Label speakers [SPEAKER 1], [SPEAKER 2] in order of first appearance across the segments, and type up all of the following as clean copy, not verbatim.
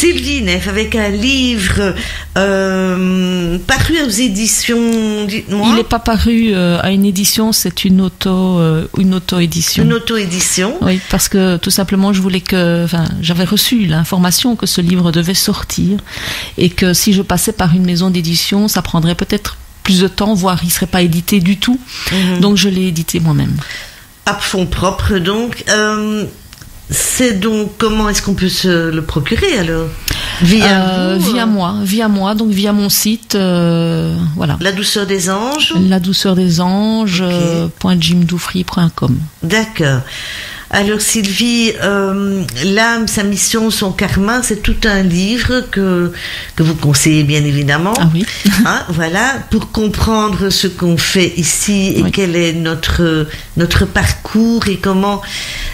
[SPEAKER 1] Sylvie Neff avec un livre paru aux éditions. Dites-moi.
[SPEAKER 2] Il n'est pas paru à une édition, c'est une auto-édition.
[SPEAKER 1] Une auto-édition.
[SPEAKER 2] Oui, parce que tout simplement, j'avais reçu l'information que ce livre devait sortir et que si je passais par une maison d'édition, ça prendrait peut-être plus de temps, voire il ne serait pas édité du tout. Donc je l'ai édité moi-même.
[SPEAKER 1] À fonds propres, donc. C'est donc, comment est-ce qu'on peut se le procurer alors? Via moi, donc via mon site, voilà. La douceur des anges.
[SPEAKER 2] La douceur des anges, .jimdoufry.com.
[SPEAKER 1] D'accord. Alors Sylvie, l'âme, sa mission, son karma, c'est tout un livre que vous conseillez bien évidemment.
[SPEAKER 2] Ah oui.
[SPEAKER 1] Voilà, pour comprendre ce qu'on fait ici et quel est notre parcours et comment.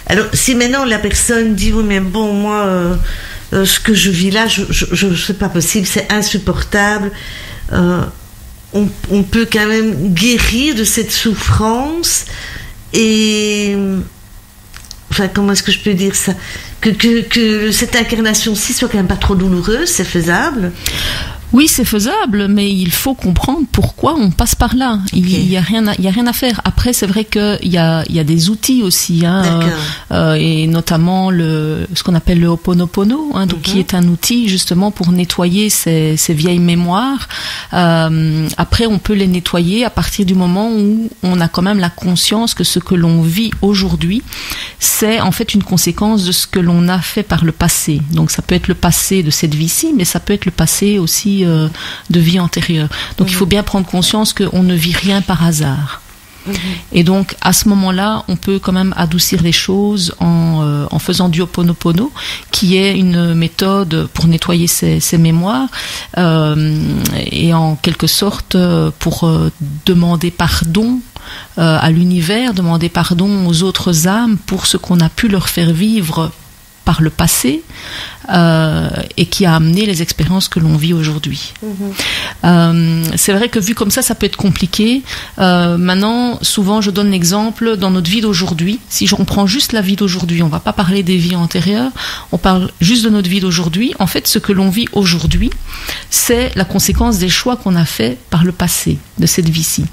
[SPEAKER 1] Alors si maintenant la personne dit oui mais bon moi ce que je vis là, je c'est pas possible, c'est insupportable. On peut quand même guérir de cette souffrance et enfin, comment est-ce que je peux dire ça? Que cette incarnation-ci soit quand même pas trop douloureuse, c'est faisable?
[SPEAKER 2] Oui, c'est faisable, mais il faut comprendre pourquoi on passe par là. Il y a rien à faire. Après, c'est vrai qu'il y a des outils aussi, et notamment ce qu'on appelle le Ho'oponopono, donc qui est un outil justement pour nettoyer ces vieilles mémoires. Après, on peut les nettoyer à partir du moment où on a quand même la conscience que ce que l'on vit aujourd'hui, c'est en fait une conséquence de ce que l'on a fait par le passé. Donc, ça peut être le passé de cette vie-ci, mais ça peut être le passé aussi de vie antérieure. Donc il faut bien prendre conscience qu'on ne vit rien par hasard. Et donc à ce moment-là, on peut quand même adoucir les choses en faisant du Ho'oponopono, qui est une méthode pour nettoyer ses mémoires et en quelque sorte pour demander pardon à l'univers, demander pardon aux autres âmes pour ce qu'on a pu leur faire vivre par le passé et qui a amené les expériences que l'on vit aujourd'hui. C'est vrai que vu comme ça peut être compliqué. Maintenant, souvent, je donne l'exemple dans notre vie d'aujourd'hui. Si on prend juste la vie d'aujourd'hui, on va pas parler des vies antérieures, on parle juste de notre vie d'aujourd'hui. En fait, ce que l'on vit aujourd'hui, c'est la conséquence des choix qu'on a fait par le passé, de cette vie-ci.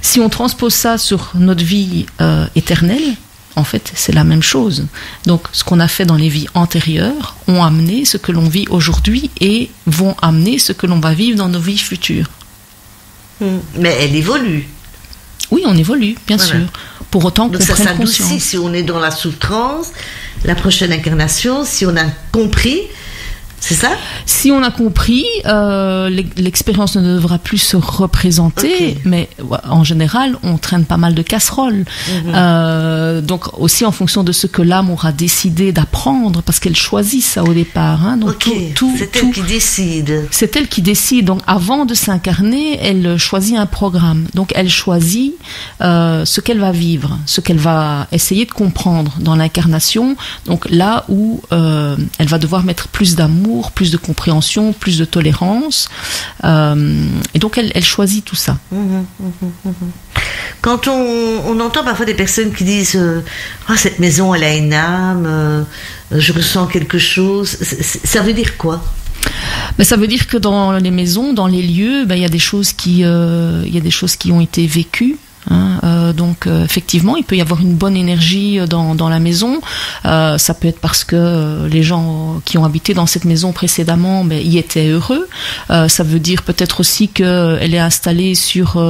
[SPEAKER 2] Si on transpose ça sur notre vie éternelle, en fait, c'est la même chose. Donc, ce qu'on a fait dans les vies antérieures ont amené ce que l'on vit aujourd'hui et vont amener ce que l'on va vivre dans nos vies futures.
[SPEAKER 1] Mais elle évolue.
[SPEAKER 2] Oui, on évolue, bien sûr. Pour autant qu'on prenne conscience.
[SPEAKER 1] Donc, si on est dans la souffrance, la prochaine incarnation, si on a compris, c'est ça? Si on a compris,
[SPEAKER 2] l'expérience ne devra plus se représenter, mais en général, on traîne pas mal de casseroles. Donc aussi en fonction de ce que l'âme aura décidé d'apprendre, parce qu'elle choisit ça au départ. Donc
[SPEAKER 1] c'est elle qui décide.
[SPEAKER 2] C'est elle qui décide. Donc avant de s'incarner, elle choisit un programme. Donc elle choisit ce qu'elle va vivre, ce qu'elle va essayer de comprendre dans l'incarnation. Donc là où elle va devoir mettre plus d'amour, plus de compréhension, plus de tolérance. Et donc, elle choisit tout ça.
[SPEAKER 1] Quand on entend parfois des personnes qui disent cette maison, elle a une âme, je ressens quelque chose, ça veut dire quoi?
[SPEAKER 2] Ça veut dire que dans les maisons, dans les lieux, il y a des choses qui ont été vécues. Donc effectivement il peut y avoir une bonne énergie dans la maison, ça peut être parce que les gens qui ont habité dans cette maison précédemment y étaient heureux, ça veut dire peut-être aussi qu'elle est installée sur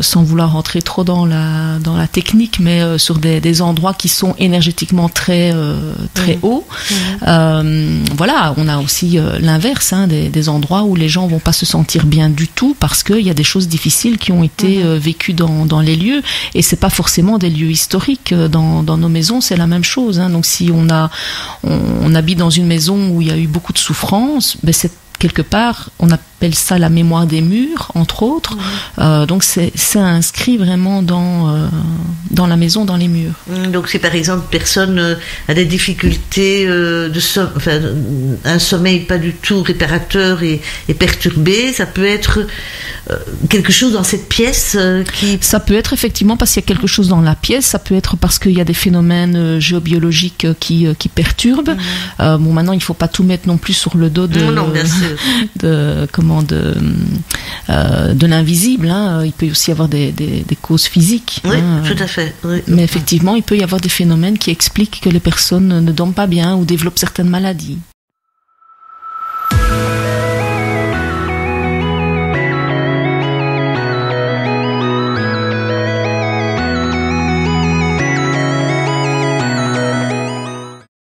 [SPEAKER 2] sans vouloir rentrer trop dans la technique, mais sur des endroits qui sont énergétiquement très hauts. Voilà, on a aussi l'inverse, des endroits où les gens vont pas se sentir bien du tout parce qu'il y a des choses difficiles qui ont été vécues dans les lieux, et c'est pas forcément des lieux historiques. Dans nos maisons, c'est la même chose. Donc si on habite dans une maison où il y a eu beaucoup de souffrance, c'est quelque part, on appelle ça la mémoire des murs, entre autres. Donc c'est inscrit vraiment dans la maison, dans les murs.
[SPEAKER 1] Donc si par exemple personne a des difficultés un sommeil pas du tout réparateur et perturbé, ça peut être quelque chose dans cette pièce qui...
[SPEAKER 2] Ça peut être effectivement parce qu'il y a quelque chose dans la pièce, ça peut être parce qu'il y a des phénomènes géobiologiques qui perturbent. Bon, maintenant il faut pas tout mettre non plus sur le dos de l'invisible. Il peut aussi y avoir des causes physiques.
[SPEAKER 1] Oui, tout à fait. Oui.
[SPEAKER 2] Mais effectivement, il peut y avoir des phénomènes qui expliquent que les personnes ne dorment pas bien ou développent certaines maladies.